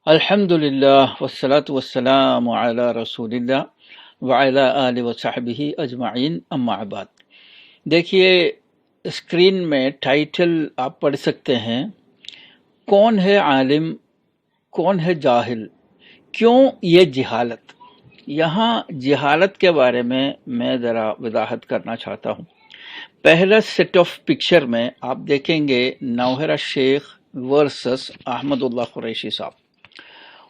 الحمدللہ والصلاة والسلام علی رسول اللہ وعلی آلہ وصحبہ اجمعین اما بعد۔ دیکھیے اسکرین میں ٹائٹل آپ پڑھ سکتے ہیں، کون ہے عالم، کون ہے جاہل، کیوں یہ جہالت۔ یہاں جہالت کے بارے میں ذرا وضاحت کرنا چاہتا ہوں۔ پہلا سیٹ آف پکچر میں آپ دیکھیں گے نوحہ شیخ ورسس احمد اللہ قریشی صاحب،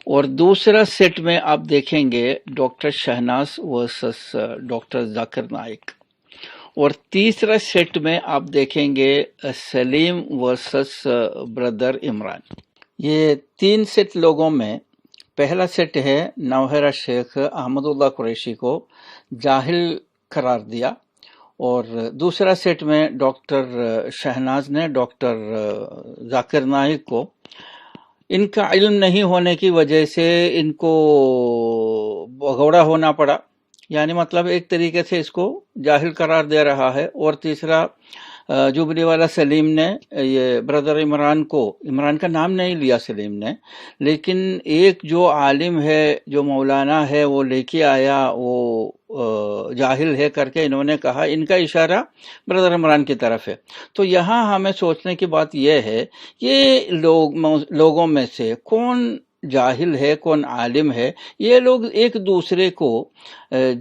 اور دوسرا سیٹ میں آپ دیکھیں گے doctor Shahnaz versus doctor Zakir Naik, اور تیسرا سیٹ میں آپ دیکھیں گے سلیم ورسس بردر عمران۔ یہ تین سیٹ لوگوں میں پہلا سیٹ ہے نوحہ شیخ احمد اللہ قریشی کو جاہل قرار دیا، اور دوسرا سیٹ میں ڈاکٹر شہناز نے ڈاکٹر ذاکر نائک کو ان کا علم نہیں ہونے کی وجہ سے ان کو بھگوڑا ہونا پڑا، یعنی مطلب ایک طریقے سے اس کو جاہل قرار دے رہا ہے۔ اور تیسرا جوبلی والا سلیم نے یہ بردر عمران کو، عمران کا نام نہیں لیا سلیم نے، لیکن ایک جو عالم ہے جو مولانا ہے وہ لے کے آیا، وہ جاہل ہے کر کے انہوں نے کہا، ان کا اشارہ بردر عمران کی طرف ہے۔ تو یہاں ہمیں سوچنے کی بات یہ ہے کہ لوگوں میں سے کون جاہل ہے کون عالم ہے، یہ لوگ ایک دوسرے کو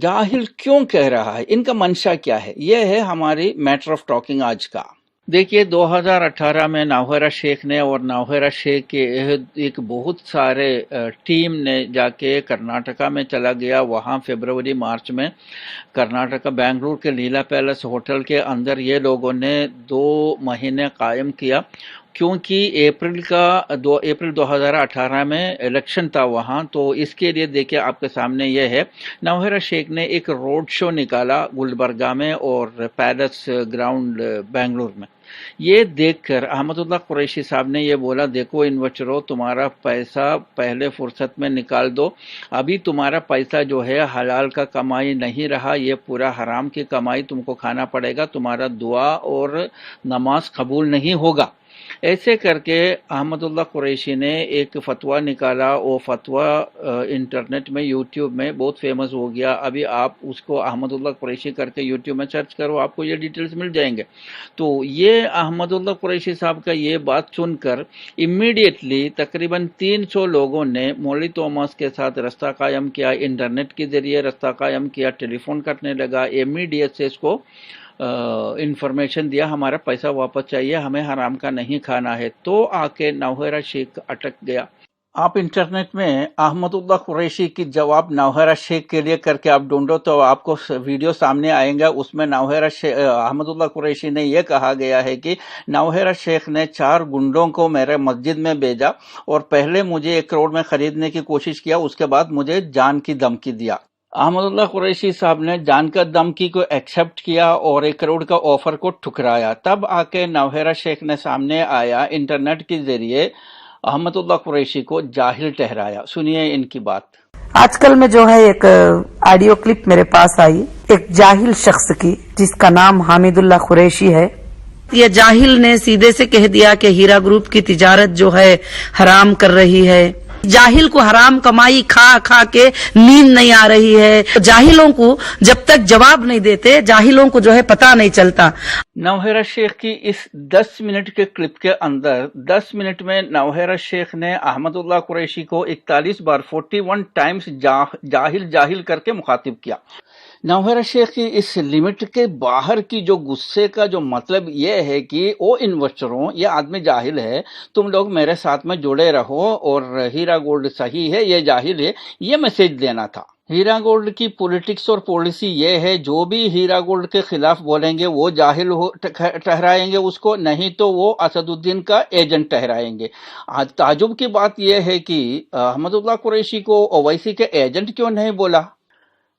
جاہل کیوں کہہ رہا ہے، ان کا منشا کیا ہے، یہ ہے ہماری میٹر آف ٹاکنگ آج کا۔ دیکھیے 2018 میں نوحہ شیخ نے اور نوحہ شیخ کے ایک بہت سارے ٹیم نے جا کے کرناٹکا میں چلا گیا، وہاں فیبروری مارچ میں کرناٹکا بنگلور کے لیلا پیلس ہوٹل کے اندر یہ لوگوں نے 2 مہینے قائم کیا، کیونکہ اپریل 2018 میں الیکشن تھا وہاں، تو اس کے لیے دیکھیں آپ کے سامنے یہ ہے، نوحہ شیخ نے ایک روڈ شو نکالا گلبرگہ میں اور پیلس گراؤنڈ بنگلور میں۔ یہ دیکھ کر احمد اللہ قریشی صاحب نے یہ بولا، دیکھو انویسٹروں، تمہارا پیسہ پہلے فرصت میں نکال دو، ابھی تمہارا پیسہ جو ہے حلال کا کمائی نہیں رہا، یہ پورا حرام کی کمائی تم کو کھانا پڑے گا، تمہارا دعا اور نماز قبول نہیں ہوگا۔ ایسے کر کے احمد اللہ قریشی نے ایک فتویٰ نکالا، وہ فتویٰ انٹرنیٹ میں یوٹیوب میں بہت فیمس ہو گیا۔ ابھی آپ اس کو احمد اللہ قریشی کر کے یوٹیوب میں سرچ کرو، آپ کو یہ ڈیٹیلز مل جائیں گے۔ تو یہ احمد اللہ قریشی صاحب کا یہ بات سن کر امیڈیٹلی تقریباً 300 لوگوں نے مولوی توماس کے ساتھ رستہ قائم کیا، انٹرنیٹ کے ذریعے رستہ قائم کیا، ٹیلی فون کرنے لگا، امیڈیٹ سے اس کو انفارمیشن دیا، ہمارا پیسہ واپس چاہیے، ہمیں حرام کا نہیں کھانا ہے۔ تو آ کے نوحہ شیخ اٹک گیا۔ آپ انٹرنیٹ میں احمد اللہ قریشی کی جواب نوحہ شیخ کے لیے کر کے آپ ڈھونڈو تو آپ کو ویڈیو سامنے آئیں گا، اس میں احمد اللہ قریشی نے یہ کہا گیا ہے کہ نوحہ شیخ نے 4 گنڈوں کو میرے مسجد میں بھیجا، اور پہلے مجھے 1 کروڑ میں خریدنے کی کوشش کیا، اس کے بعد مجھے جان کی دھمکی دیا۔ احمد اللہ قریشی صاحب نے جان کا دھمکی کو ایکسپٹ کیا اور 1 کروڑ کا آفر کو ٹھکرایا۔ تب آ کے نوحہ شیخ نے سامنے آیا، انٹرنیٹ کے ذریعے احمد اللہ قریشی کو جاہل ٹھہرایا۔ سنیے ان کی بات۔ آج کل میں جو ہے ایک آڈیو کلپ میرے پاس آئی ایک جاہل شخص کی، جس کا نام حامد اللہ قریشی ہے۔ یہ جاہل نے سیدھے سے کہہ دیا کہ ہیرا گروپ کی تجارت جو ہے حرام کر رہی ہے۔ جاہل کو حرام کمائی کھا کھا کے نیند نہیں آ رہی ہے۔ جاہلوں کو جب تک جواب نہیں دیتے، جاہلوں کو جو ہے پتہ نہیں چلتا۔ نوحہ شیخ کی اس 10 منٹ کے کلپ کے اندر 10 منٹ میں نوحہ شیخ نے احمد اللہ قریشی کو 41 بار 41 ٹائمز جاہل جاہل کر کے مخاطب کیا۔ نوحہ شیخ کی اس لمٹ کے باہر کی جو غصے کا جو مطلب یہ ہے کہ او انویسٹروں، یہ آدمی جاہل ہے، تم لوگ میرے ساتھ میں جڑے رہو، اور ہیرا گولڈ صحیح ہے، یہ جاہل ہے، یہ میسج دینا تھا۔ ہیرا گولڈ کی پولیٹکس اور پالیسی یہ ہے، جو بھی ہیرا گولڈ کے خلاف بولیں گے وہ جاہل ٹھہرائیں گے اس کو، نہیں تو وہ اسد الدین کا ایجنٹ ٹھہرائیں گے۔ تعجب کی بات یہ ہے کہ احمد اللہ قریشی کو اویسی کے ایجنٹ کیوں نہیں بولا؟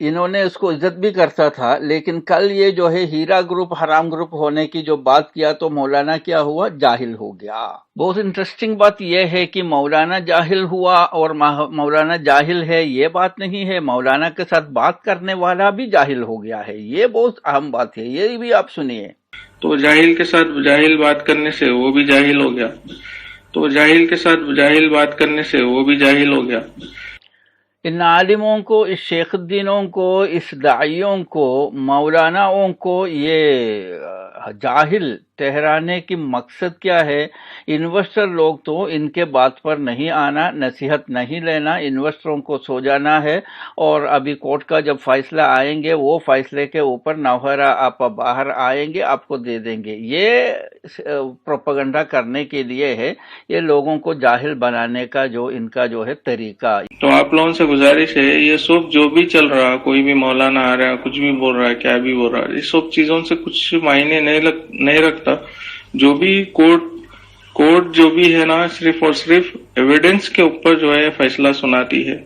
انہوں نے اس کو عزت بھی کرتا تھا، لیکن کل یہ جو ہے ہیرا گروپ حرام گروپ ہونے کی جو بات کیا تو مولانا کیا ہوا؟ جاہل ہو گیا۔ بہت انٹرسٹنگ بات یہ ہے کہ مولانا جاہل ہوا اور مولانا جاہل ہے یہ بات نہیں ہے، مولانا کے ساتھ بات کرنے والا بھی جاہل ہو گیا ہے، یہ بہت اہم بات ہے، یہ بھی آپ سنیے۔ تو جاہل کے ساتھ جاہل بات کرنے سے وہ بھی جاہل ہو گیا، تو جاہل کے ساتھ جاہل بات کرنے سے وہ بھی جاہل ہو گیا۔ ان عالموں کو، اس شیخ الدینوں کو، اس داعیوں کو، مولاناؤں کو یہ جاہل ٹھہرانے کی مقصد کیا ہے؟ انویسٹر لوگ تو ان کے بات پر نہیں آنا، نصیحت نہیں لینا، انویسٹروں کو سو جانا ہے، اور ابھی کورٹ کا جب فیصلہ آئیں گے وہ فیصلے کے اوپر نوہرا آپ باہر آئیں گے، آپ کو دے دیں گے۔ یہ پروپیگنڈا کرنے کے لیے ہے، یہ لوگوں کو جاہل بنانے کا جو ان کا جو ہے طریقہ۔ تو آپ لوگوں سے گزارش ہے، یہ سب جو بھی چل رہا، کوئی بھی مولانا آ رہا ہے کچھ بھی بول رہا ہے، کیا بھی بول رہا ہے، یہ سب چیزوں سے کچھ معنی نہیں رکھتا۔ جو بھی کورٹ جو بھی ہے نا، صرف اور صرف ایویڈنس کے اوپر جو ہے فیصلہ سناتی ہے۔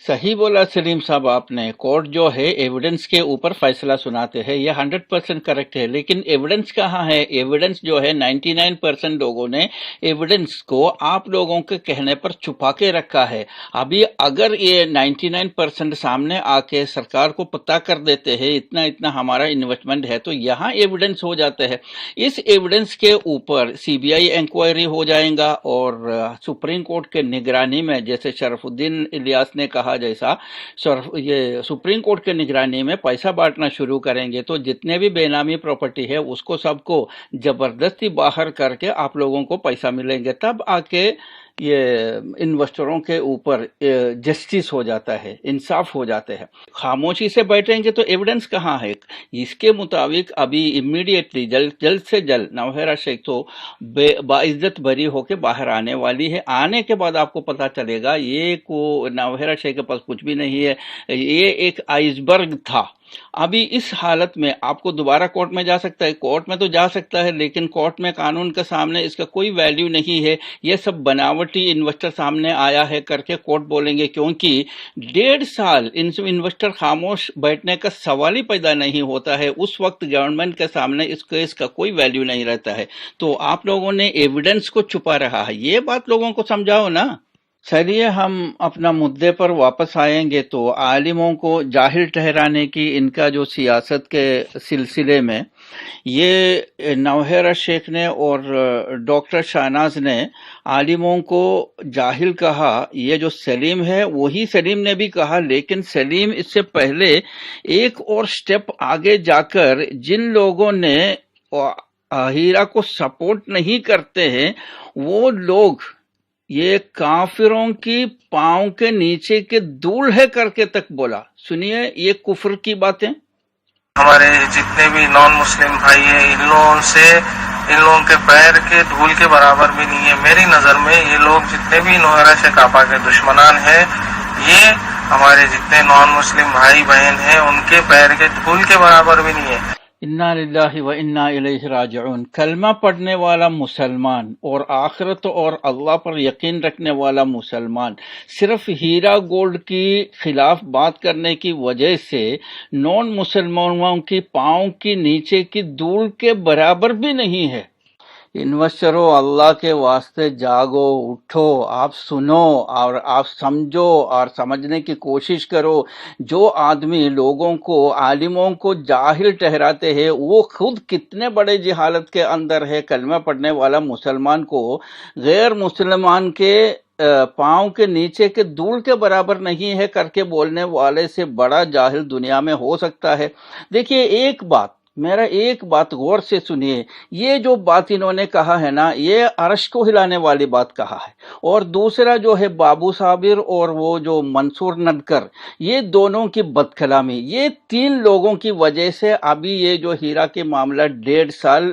صحیح بولا سلیم صاحب آپ نے، کورٹ جو ہے ایویڈنس کے اوپر فیصلہ سناتے ہیں، یہ 100% کریکٹ ہے، لیکن ایویڈنس کہاں ہے؟ ایویڈنس جو ہے 99% لوگوں نے ایویڈنس کو آپ لوگوں کے کہنے پر چھپا کے رکھا ہے۔ ابھی اگر یہ 99% سامنے آ کے سرکار کو پتہ کر دیتے ہیں اتنا ہمارا انویسٹمنٹ ہے، تو یہاں ایویڈنس ہو جاتے ہیں۔ اس ایویڈنس کے اوپر CBI انکوائری ہو جائے گا، اور سپریم کورٹ کے نگرانی میں، جیسے شرف الدین الیاس نے کہا جیسا، یہ سپریم کورٹ کے نگرانی میں پیسہ بانٹنا شروع کریں گے، تو جتنے بھی بے نامی پراپرٹی ہے اس کو سب کو زبردستی باہر کر کے آپ لوگوں کو پیسہ ملیں گے، تب آ کے یہ انویسٹروں کے اوپر جسٹس ہو جاتا ہے، انصاف ہو جاتے ہیں۔ خاموشی سے بیٹھیں گے تو ایویڈنس کہاں ہے؟ اس کے مطابق ابھی امیڈیٹلی جلد سے جلد نوہرا شیخ تو باعزت بری ہو کے باہر آنے والی ہے۔ آنے کے بعد آپ کو پتا چلے گا یہ کو نوہرا شیخ کے پاس کچھ بھی نہیں ہے، یہ ایک آئس برگ تھا۔ ابھی اس حالت میں آپ کو دوبارہ کورٹ میں جا سکتا ہے، کورٹ میں تو جا سکتا ہے، لیکن کورٹ میں قانون کے سامنے اس کا کوئی ویلیو نہیں ہے۔ یہ سب بناوٹی انویسٹر سامنے آیا ہے کر کے کورٹ بولیں گے، کیونکہ 1.5 سال انویسٹر خاموش بیٹھنے کا سوال ہی پیدا نہیں ہوتا ہے، اس وقت گورنمنٹ کے سامنے اس کیس کا کوئی ویلیو نہیں رہتا ہے۔ تو آپ لوگوں نے ایویڈنس کو چھپا رہا ہے، یہ بات لوگوں کو سمجھاؤ نا۔ چلیے ہم اپنا مدعے پر واپس آئیں گے۔ تو عالموں کو جاہل ٹھہرانے کی ان کا جو سیاست کے سلسلے میں، یہ نوہرا شیخ نے اور ڈاکٹر شاہناز نے عالموں کو جاہل کہا۔ یہ جو سلیم ہے وہی سلیم نے بھی کہا، لیکن سلیم اس سے پہلے ایک اور سٹیپ آگے جا کر جن لوگوں نے ہیرا کو سپورٹ نہیں کرتے ہیں وہ لوگ یہ کافروں کی پاؤں کے نیچے کے دھول ہے کر کے تک بولا۔ سنیے یہ کفر کی باتیں۔ ہمارے جتنے بھی نان مسلم بھائی ہیں، ان لوگوں کے پیر کے دھول کے برابر بھی نہیں ہے۔ میری نظر میں یہ لوگ جتنے بھی نوہرا شیخ آپا کے دشمنان ہیں، یہ ہمارے جتنے نان مسلم بھائی بہن ہیں ان کے پیر کے دھول کے برابر بھی نہیں ہے۔ انا للہ و انا الیہ راجعون۔ کلمہ پڑھنے والا مسلمان اور آخرت اور اللہ پر یقین رکھنے والا مسلمان صرف ہیرا گولڈ کی خلاف بات کرنے کی وجہ سے نان مسلمانوں کی پاؤں کی نیچے کی دھول کے برابر بھی نہیں ہے۔ انویسٹروں، اللہ کے واسطے جاگو، اٹھو، آپ سنو اور آپ سمجھو اور سمجھنے کی کوشش کرو۔ جو آدمی لوگوں کو، عالموں کو جاہل ٹھہراتے ہیں وہ خود کتنے بڑے جہالت کے اندر ہے۔ کلمہ پڑھنے والا مسلمان کو غیر مسلمان کے پاؤں کے نیچے کے دھول کے برابر نہیں ہے کر کے بولنے والے سے بڑا جاہل دنیا میں ہو سکتا ہے۔ دیکھیے میرا ایک بات غور سے سنیے، یہ جو بات انہوں نے کہا ہے نا، یہ عرش کو ہلانے والی بات کہا ہے۔ اور دوسرا جو ہے بابو صابر اور وہ جو منصور ندکر، یہ دونوں کی بد کلامی، یہ 3 لوگوں کی وجہ سے ابھی یہ جو ہیرا کے معاملہ 1.5 سال